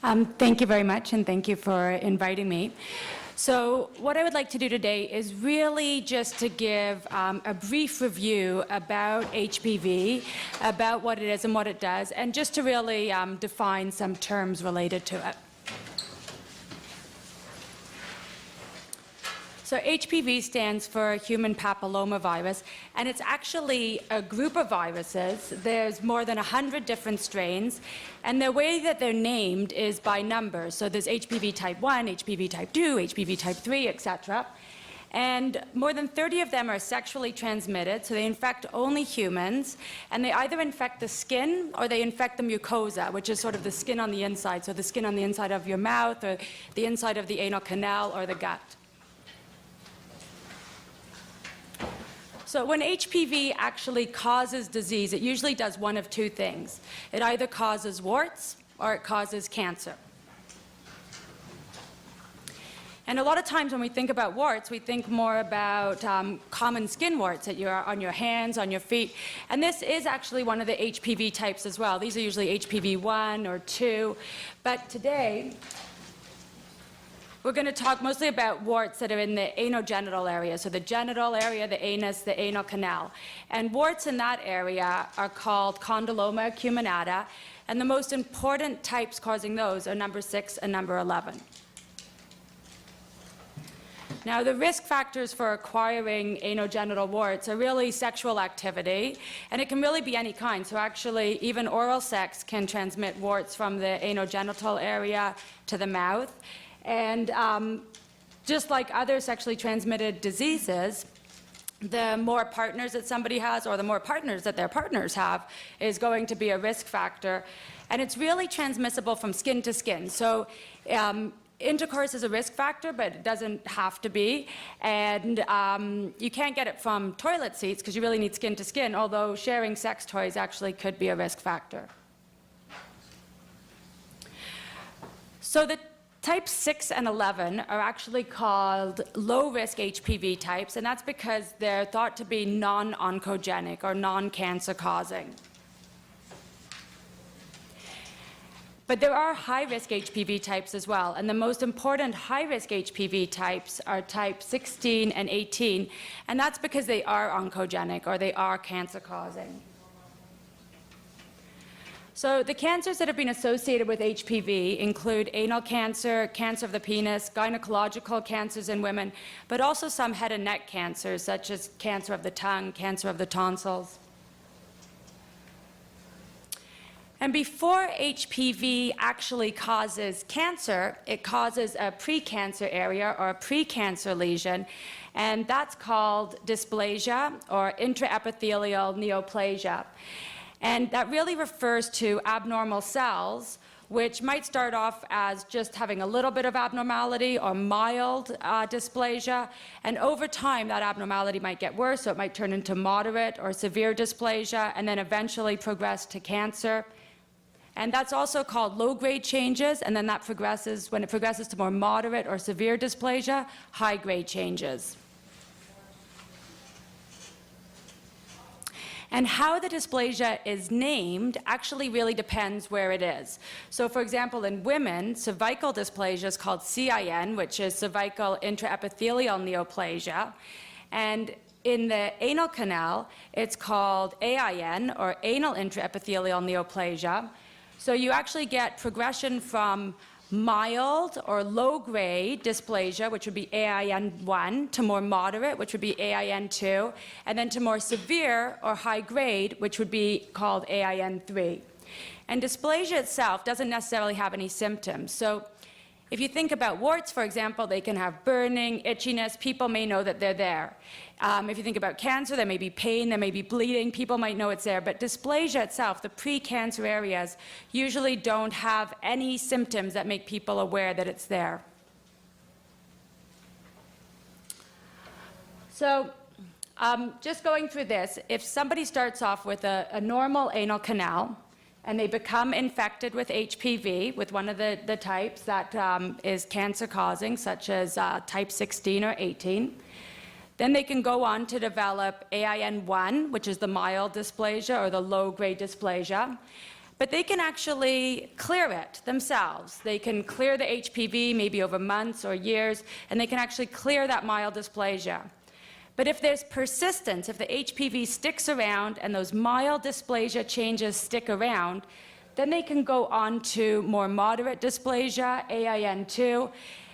Thank you very much, and thank you for inviting me. So what I would like to do today is really just to give a brief review about HPV, about what it is and what it does, and just to really define some terms related to it. So HPV stands for human papillomavirus, and it's actually a group of viruses. There's more than 100 different strains, and the way that they're named is by numbers. So there's HPV type 1, HPV type 2, HPV type 3, etc. And more than 30 of them are sexually transmitted, so they infect only humans, and they either infect the skin or they infect the mucosa, which is sort of the skin on the inside, so the skin on the inside of your mouth or the inside of the anal canal or the gut. So when HPV actually causes disease, it usually does one of two things. It either causes warts or it causes cancer. And a lot of times when we think about warts, we think more about common skin warts that you're on your hands, on your feet. And this is actually one of the HPV types as well. These are usually HPV 1 or 2. But today, we're going to talk mostly about warts that are in the anogenital area, so the genital area, the anus, the anal canal. And warts in that area are called condyloma acuminata, and the most important types causing those are number 6 and number 11. Now, the risk factors for acquiring anogenital warts are really sexual activity, and it can really be any kind. So actually, even oral sex can transmit warts from the anogenital area to the mouth. And just like other sexually transmitted diseases, the more partners that somebody has or the more partners that their partners have is going to be a risk factor. And it's really transmissible from skin to skin. So intercourse is a risk factor, but it doesn't have to be. And you can't get it from toilet seats because you really need skin to skin, although sharing sex toys actually could be a risk factor. So the Types 6 and 11 are actually called low-risk HPV types, and that's because they're thought to be non-oncogenic or non-cancer causing. But there are high-risk HPV types as well, and the most important high-risk HPV types are type 16 and 18, and that's because they are oncogenic or they are cancer causing. So the cancers that have been associated with HPV include anal cancer, cancer of the penis, gynecological cancers in women, but also some head and neck cancers, such as cancer of the tongue, cancer of the tonsils. And before HPV actually causes cancer, it causes a precancer area or a precancer lesion, and that's called dysplasia or intraepithelial neoplasia. And that really refers to abnormal cells, which might start off as just having a little bit of abnormality or mild dysplasia. And over time, that abnormality might get worse, so it might turn into moderate or severe dysplasia, and then eventually progress to cancer. And that's also called low-grade changes, and then that progresses, when it progresses to more moderate or severe dysplasia, high-grade changes. And how the dysplasia is named actually really depends where it is. So for example, in women, cervical dysplasia is called CIN, which is cervical intraepithelial neoplasia. And in the anal canal, it's called AIN, or anal intraepithelial neoplasia. So you actually get progression from mild or low-grade dysplasia, which would be AIN1, to more moderate, which would be AIN2, and then to more severe or high-grade, which would be called AIN3. And dysplasia itself doesn't necessarily have any symptoms. So if you think about warts, for example, they can have burning, itchiness. People may know that they're there. If you think about cancer, there may be pain, there may be bleeding. People might know it's there. But dysplasia itself, the pre-cancer areas, usually don't have any symptoms that make people aware that it's there. So just going through this, if somebody starts off with a normal anal canal, and they become infected with HPV, with one of the types that is cancer-causing, such as type 16 or 18. Then they can go on to develop AIN1, which is the mild dysplasia or the low-grade dysplasia. but they can actually clear it themselves. They can clear the HPV maybe over months or years, and they can actually clear that mild dysplasia. But if there's persistence, if the HPV sticks around and those mild dysplasia changes stick around, then they can go on to more moderate dysplasia, AIN2.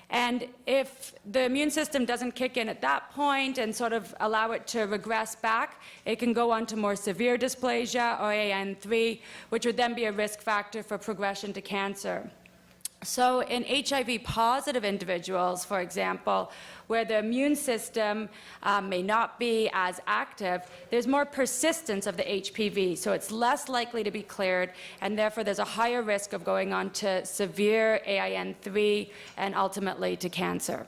And if the immune system doesn't kick in at that point and sort of allow it to regress back, it can go on to more severe dysplasia, or AIN3, which would then be a risk factor for progression to cancer. So in HIV-positive individuals, for example, where the immune system may not be as active, there's more persistence of the HPV, so it's less likely to be cleared, and therefore there's a higher risk of going on to severe AIN3 and ultimately to cancer.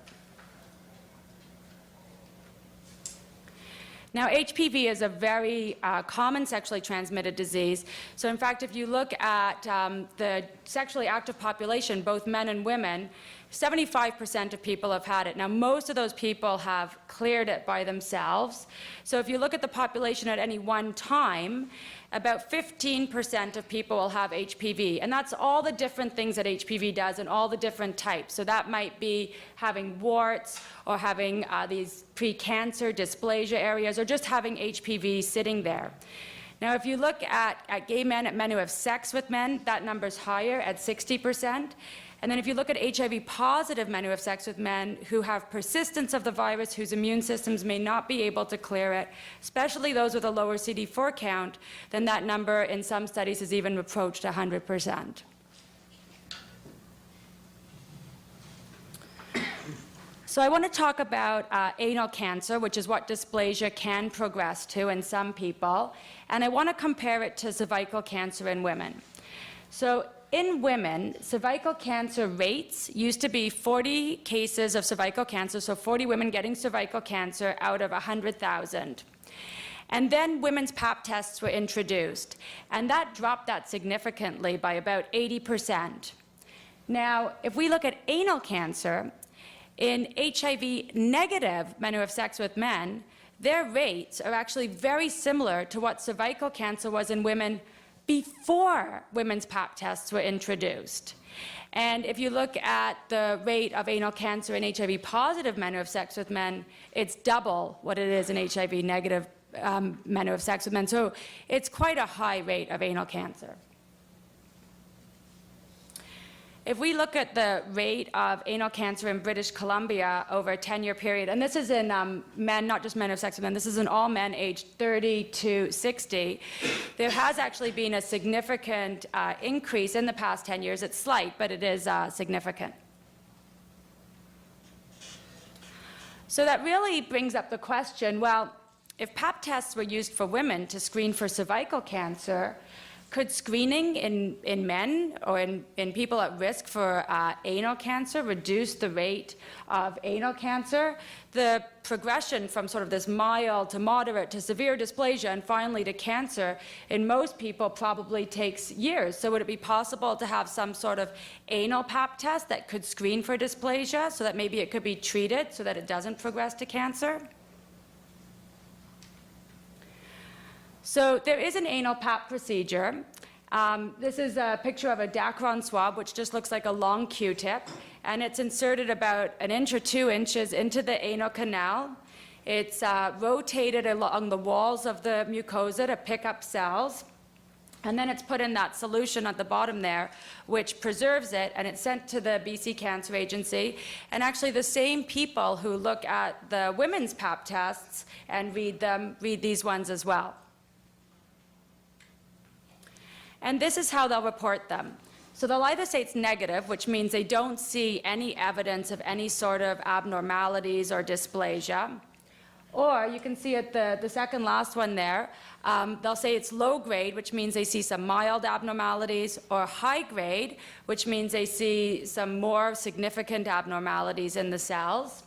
Now, HPV is a very common sexually transmitted disease. So in fact, if you look at the sexually active population, both men and women, 75% of people have had it. Now, most of those people have cleared it by themselves. So if you look at the population at any one time, about 15% of people will have HPV. And that's all the different things that HPV does and all the different types. So that might be having warts or having these pre-cancer dysplasia areas or just having HPV sitting there. Now, if you look at gay men, at men who have sex with men, that number's higher at 60%. And then if you look at HIV-positive men who have sex with men who have persistence of the virus, whose immune systems may not be able to clear it, especially those with a lower CD4 count, then that number in some studies has even approached 100%. So I want to talk about anal cancer, which is what dysplasia can progress to in some people, and I want to compare it to cervical cancer in women. So in women, cervical cancer rates used to be 40 cases of cervical cancer, so 40 women getting cervical cancer out of 100,000. And then women's Pap tests were introduced, and that dropped that significantly by about 80%. Now, if we look at anal cancer, in HIV-negative men who have sex with men, their rates are actually very similar to what cervical cancer was in women before women's Pap tests were introduced. And if you look at the rate of anal cancer in HIV-positive men who have sex with men, it's double what it is in HIV-negative men who have sex with men. So it's quite a high rate of anal cancer. If we look at the rate of anal cancer in British Columbia over a 10-year period, and this is in men, not just men who have sex with men, this is in all men aged 30 to 60, there has actually been a significant increase in the past 10 years. It's slight, but it is significant. So that really brings up the question, well, if Pap tests were used for women to screen for cervical cancer, could screening in men or in people at risk for anal cancer reduce the rate of anal cancer? The progression from sort of this mild to moderate to severe dysplasia and finally to cancer in most people probably takes years. So would it be possible to have some sort of anal Pap test that could screen for dysplasia so that maybe it could be treated so that it doesn't progress to cancer? So there is an anal Pap procedure. This is a picture of a Dacron swab, which just looks like a long Q-tip, and it's inserted about 1 inch or 2 inches into the anal canal. It's rotated along the walls of the mucosa to pick up cells, and then it's put in that solution at the bottom there, which preserves it, and it's sent to the BC Cancer Agency. And actually, the same people who look at the women's Pap tests and read these ones as well. And this is how they'll report them. So they'll either say it's negative, which means they don't see any evidence of any sort of abnormalities or dysplasia. Or you can see at the second last one there, they'll say it's low grade, which means they see some mild abnormalities, or high grade, which means they see some more significant abnormalities in the cells.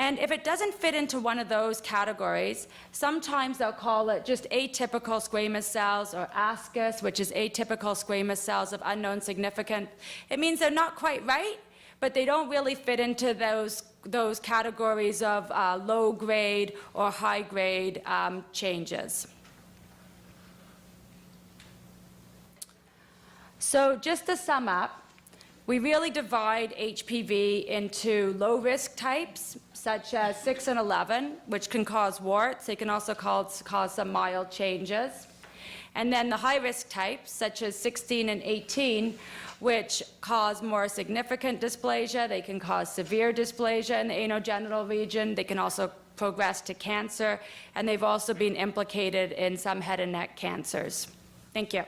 And if it doesn't fit into one of those categories, sometimes they'll call it just atypical squamous cells, or ASCUS, which is atypical squamous cells of unknown significance. It means they're not quite right, but they don't really fit into those categories of low grade or high grade changes. So just to sum up, we really divide HPV into low-risk types, such as 6 and 11, which can cause warts. They can also cause some mild changes. And then the high-risk types, such as 16 and 18, which cause more significant dysplasia. They can cause severe dysplasia in the anogenital region. They can also progress to cancer, and they've also been implicated in some head and neck cancers. Thank you.